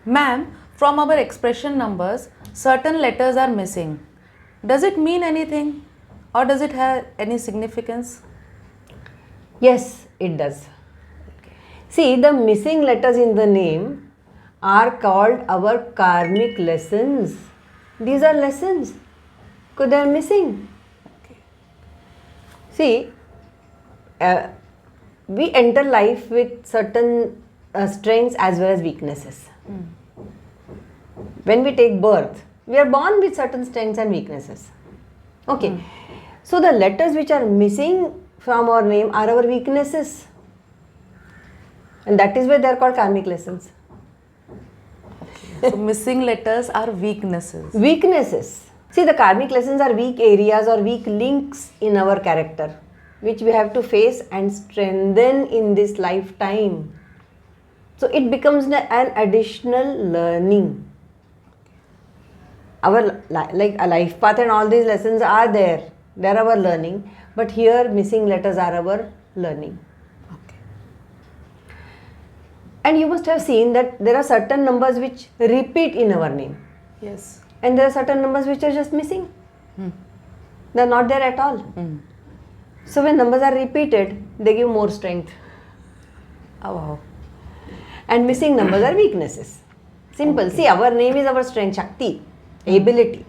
Ma'am, from our expression numbers, certain letters are missing. Does it mean anything or does it have any significance? Yes, it does. See, the missing letters in the name are called our karmic lessons. These are lessons. Because they are missing. See, we enter life with certain strengths as well as weaknesses. When we take birth, we are born with certain strengths and weaknesses. Okay. So the letters which are missing from our name are our weaknesses. And that is why they are called karmic lessons. So missing letters are weaknesses. Weaknesses. See, the karmic lessons are weak areas or weak links in our character, which we have to face and strengthen in this lifetime. So it becomes an additional learning. Our like a life path and all these lessons are there. They are our learning. But here missing letters are our learning. Okay. And you must have seen that there are certain numbers which repeat in our name. Yes. And there are certain numbers which are just missing. They are not there at all. So when numbers are repeated, they give more strength. Oh, wow. And missing numbers are weaknesses. Simple. Okay. See, our name is our strength, Shakti, ability.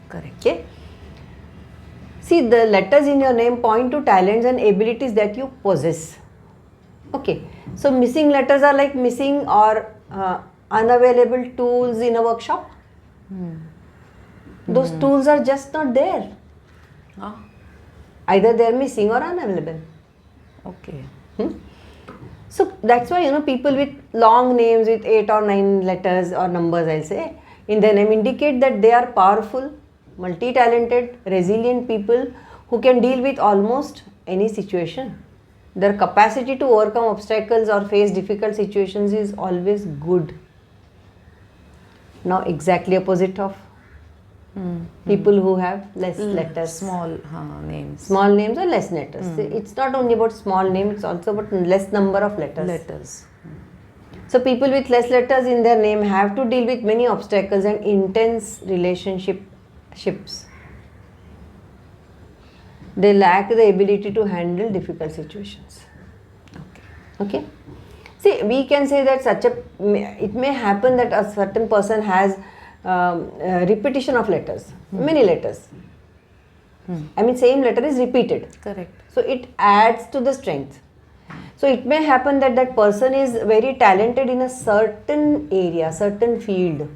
Correct. Okay. See, the letters in your name point to talents and abilities that you possess. Okay. So missing letters are like missing or unavailable tools in a workshop. Those tools are just not there. Ah, Either they are missing or unavailable. okay. So that's why people with long names with 8 or 9 letters or numbers, I'll say, in their name indicate that they are powerful, multi-talented, resilient people who can deal with almost any situation. Their capacity to overcome obstacles or face difficult situations is always good. Now exactly opposite of people who have less letters. Small names. Small names or less letters. It's not only about small name, it's also about less number of letters. So people with less letters in their name have to deal with many obstacles and intense relationships. They lack the ability to handle difficult situations. Okay. See, we can say that it may happen that a certain person has repetition of letters, many letters. I mean, same letter is repeated. Correct. So it adds to the strength. So it may happen that that person is very talented in a certain area, certain field.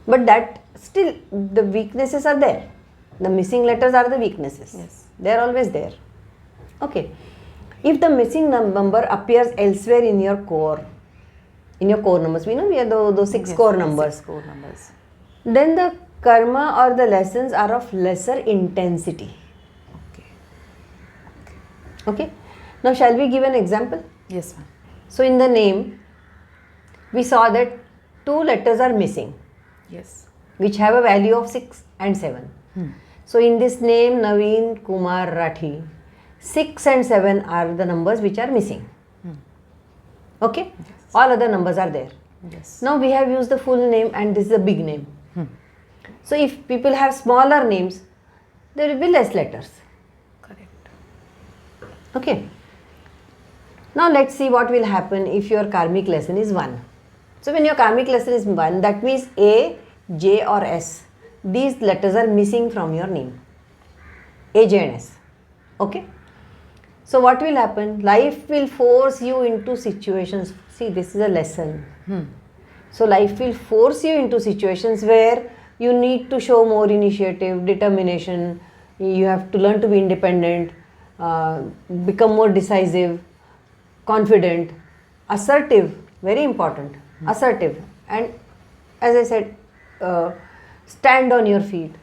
But that still the weaknesses are there. The missing letters are the weaknesses. Yes. They are always there. Okay. If the missing number appears elsewhere in your core numbers, we know we have those 6 core numbers. 6 core numbers. Then the karma or the lessons are of lesser intensity. Okay. Now shall we give an example? Yes, ma'am. So in the name, we saw that 2 letters are missing, Yes. which have a value of 6 and 7. So in this name, Naveen Kumar Rathi, 6 and 7 are the numbers which are missing. Okay? Yes. All other numbers are there. Yes. Now we have used the full name and this is a big name. So if people have smaller names, there will be less letters. Correct. Okay. Now let's see what will happen if your karmic lesson is 1. So when your karmic lesson is 1, that means A, J or S. These letters are missing from your name. A, J and S. Okay. So what will happen? Life will force you into situations. See, this is a lesson. So life will force you into situations where you need to show more initiative, determination. You have to learn to be independent, become more decisive, confident, assertive, very important, assertive. And as I said, stand on your feet.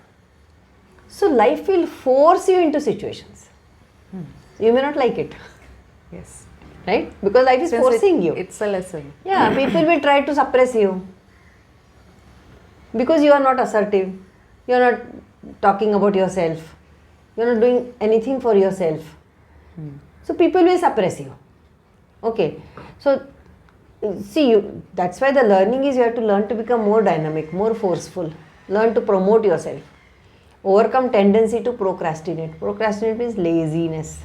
So life will force you into situations. You may not like it. Yes. Right? Because life is forcing you. It's a lesson. Yeah, people will try to suppress you. Because you are not assertive. You are not talking about yourself. You are not doing anything for yourself. So people will suppress you. Okay. So See, that's why the learning is you have to learn to become more dynamic, more forceful, learn to promote yourself, overcome tendency to procrastinate. Procrastinate means laziness.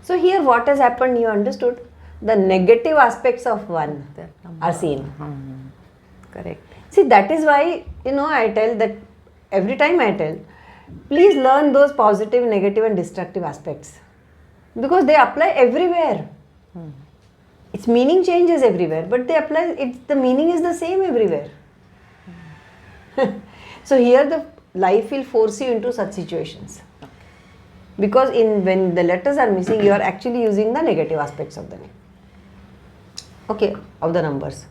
So here what has happened, you understood, the negative aspects of one That are seen. Correct. See, that is why, I tell that every time I tell, please learn those positive, negative and destructive aspects because they apply everywhere. Its meaning changes everywhere, but they apply, the meaning is the same everywhere. So here the life will force you into such situations. Because when the letters are missing, you are actually using the negative aspects of the name. Okay, of the numbers.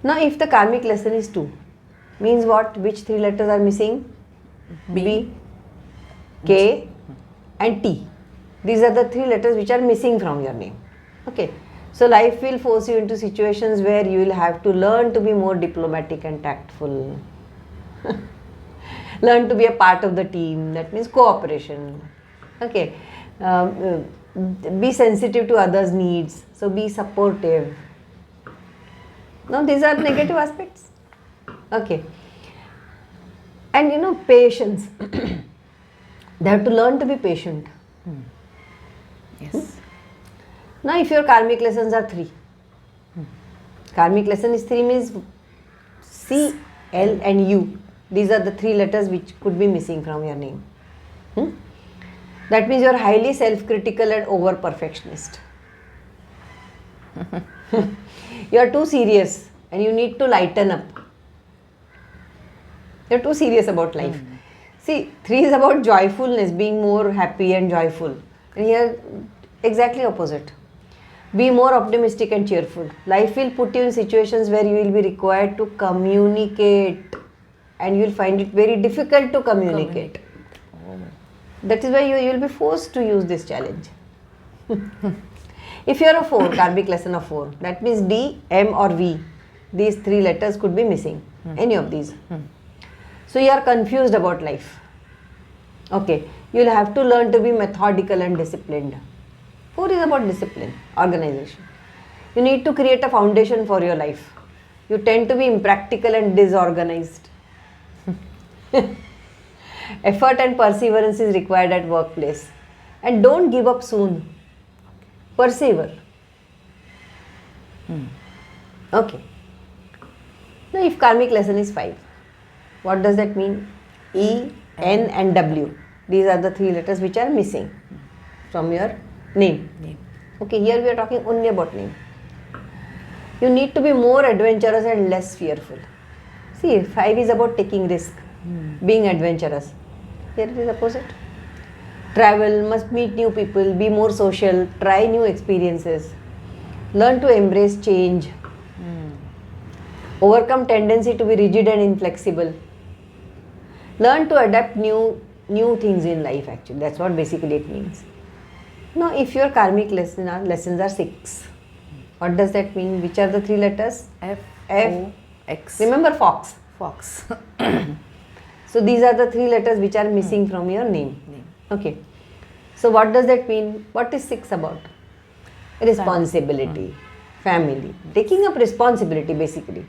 Now if the karmic lesson is 2, means what? Which 3 letters are missing? B, K and T. These are the 3 letters which are missing from your name. Okay. So life will force you into situations where you will have to learn to be more diplomatic and tactful. Learn to be a part of the team. That means cooperation. Okay. Be sensitive to others' needs. So be supportive. Now these are negative aspects. Okay. And patience. They have to learn to be patient. Yes. Now if your karmic lessons are 3. Karmic lesson is 3 means C, L and U. These are the 3 letters which could be missing from your name. That means you are highly self-critical and over-perfectionist. You are too serious and you need to lighten up. You are too serious about life. See, 3 is about joyfulness, being more happy and joyful. And here, exactly opposite. Be more optimistic and cheerful. Life will put you in situations where you will be required to communicate and you will find it very difficult to communicate. That is why you will be forced to use this challenge. If you are a 4, karmic lesson of 4, that means D, M or V. These 3 letters could be missing. Any of these. So you are confused about life. Okay. You will have to learn to be methodical and disciplined. 4 is about discipline, organization. You need to create a foundation for your life. You tend to be impractical and disorganized. Effort and perseverance is required at workplace. And don't give up soon. Persevere. Okay. Now if karmic lesson is 5, what does that mean? E, N and W. These are the 3 letters which are missing from your name. Okay, here we are talking only about name. You need to be more adventurous and less fearful. See, 5 is about taking risk, being adventurous. Here it is opposite. Travel, must meet new people, be more social, try new experiences, learn to embrace change, overcome tendency to be rigid and inflexible, learn to adapt new things in life actually. That's what basically it means. Now if your karmic lessons are 6, what does that mean? Which are the 3 letters? F, F, O, X. Remember fox. Fox. So these are the 3 letters which are missing from your name. Okay. So what does that mean? What is 6 about? Responsibility, family. Taking up responsibility basically.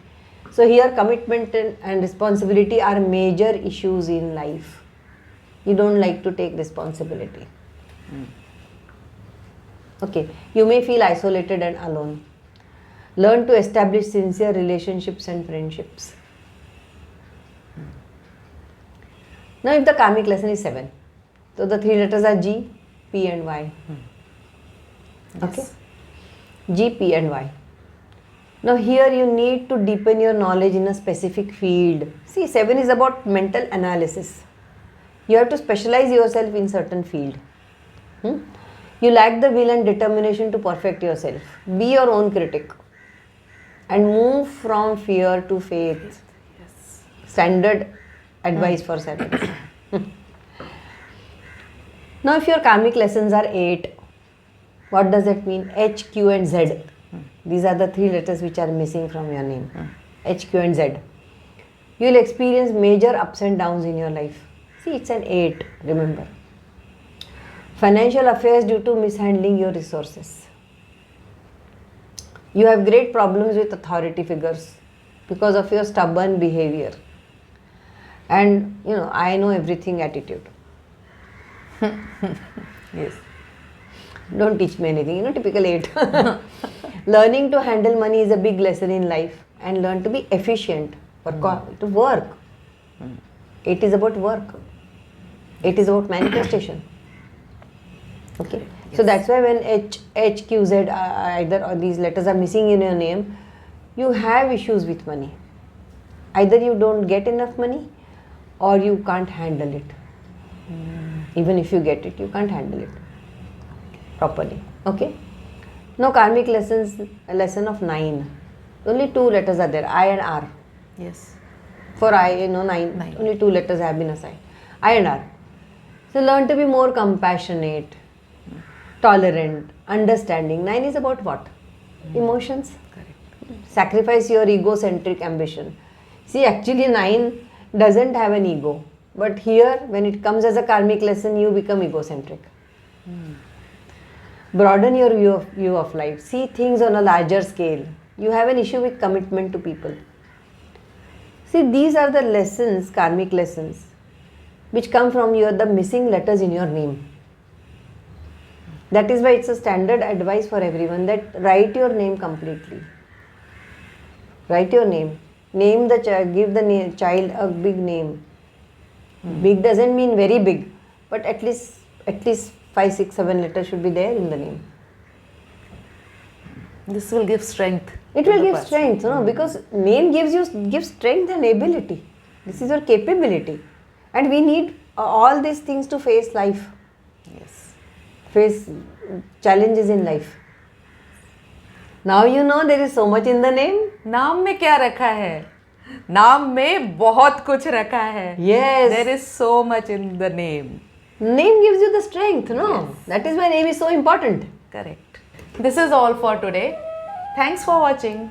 So here commitment and responsibility are major issues in life. You don't like to take responsibility. Okay. You may feel isolated and alone. Learn to establish sincere relationships and friendships. Now if the karmic lesson is 7, so the 3 letters are G, P and Y. Okay. G, P and Y. Now here you need to deepen your knowledge in a specific field. See, 7 is about mental analysis. You have to specialize yourself in certain field. You lack the will and determination to perfect yourself. Be your own critic. And move from fear to faith. Standard advice for 7. Now if your karmic lessons are 8, what does that mean? H, Q and Z. These are the 3 letters which are missing from your name. H, Q and Z. You will experience major ups and downs in your life. See, it's an 8, remember. Financial affairs due to mishandling your resources. You have great problems with authority figures because of your stubborn behavior. And I know everything attitude. Yes. Don't teach me anything, typical 8. Learning to handle money is a big lesson in life, and learn to be efficient to work. 8 is about work. 8 is about manifestation. Okay. Yes. So that's why when H, Q, Z, either or these letters are missing in your name, you have issues with money. Either you don't get enough money or you can't handle it. Even if you get it, you can't handle it properly. Okay. Now karmic lessons, a lesson of 9. Only 2 letters are there, I and R. Yes. For I, 9. 9. Only 2 letters have been assigned. I and R. So learn to be more compassionate, tolerant, understanding. 9 is about what? Emotions. Correct. Sacrifice your egocentric ambition. See, actually 9 doesn't have an ego. But here, when it comes as a karmic lesson, you become egocentric. Broaden your view of life. See things on a larger scale. You have an issue with commitment to people. See, these are the lessons, karmic lessons, which come from the missing letters in your name. That is why it's a standard advice for everyone that write your name completely. Write your name. Name the child, give the child a big name. Big doesn't mean very big, but at least 5, 6, 7 letters should be there in the name. This will give strength. It will give strength, because name gives strength and ability. This is your capability. And we need all these things to face life. Yes. Face challenges in life. Now you know there is so much in the name. नाम में क्या रखा है? नाम में बहुत कुछ रखा है. Yes. There is so much in the name. Name gives you the strength, no? Yes. That is why name is so important. Correct. This is all for today. Thanks for watching.